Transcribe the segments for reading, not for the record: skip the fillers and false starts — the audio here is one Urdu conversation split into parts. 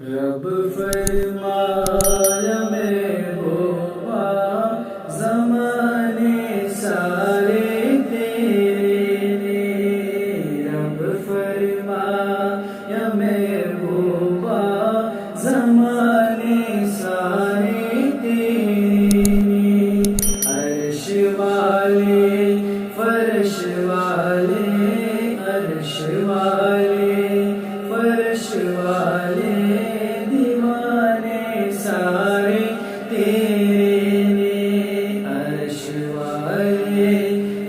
رب فرمایا محبوبا زمانے سارے تیرے، رب فرمایا محبوبا زمانے سارے تیرے، عرش والے فرش والے، عرش والے فرش والے دیوانے سارے تیرے، عرش والے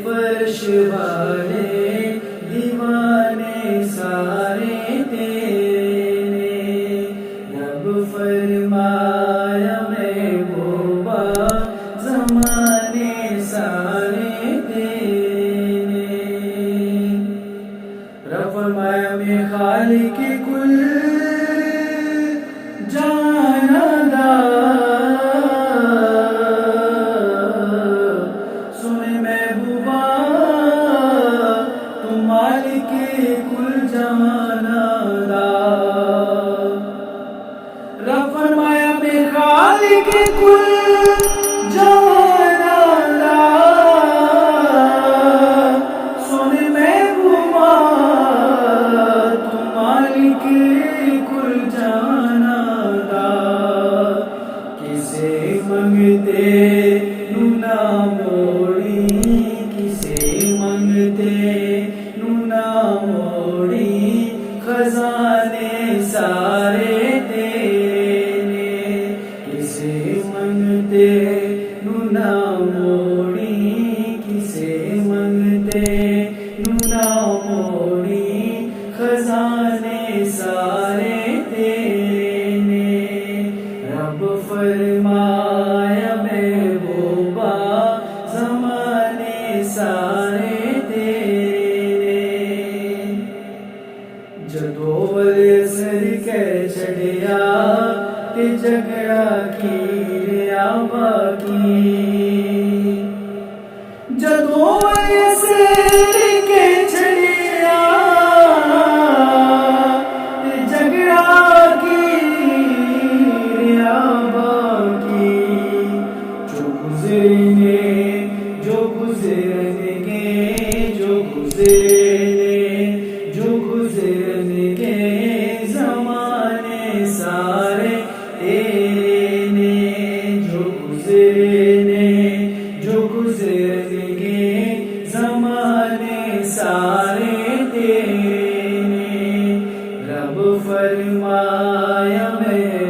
فرش والے دیوانے سارے تیرے، رب فرمایا محبوبا زمانے سارے تیرے، رب فرمایا میں خالق کل سنے محبوبا تم مالک کل جہاندار، رب فرمایا میں خالق کل جہاندار، سنے محبوبا تم مالک کل جہاندار، کسے منگتے نہ موڑی، کسے منگتے نہ موڑی، خزانے سارے تیرے، کسے منگتے نہ موڑی، کسے منگتے نہ موڑی، خزانے سارے تیرے، رب فرمایا محبوبا زمانے سارے تیرے، جدو اثر کے چڑھیا تے جھگڑا کی ریا باقی، جدو اثر کے چڑھیا تے جھگڑا کی ریا باقی، جو گزرنے جو گزرنے گے، جو گزرنے جو گزرنے گے زمانے سارے تیرے، جو گزرنے جو گزرنے گے زمانے سارے تیرے، رب فرمایا میں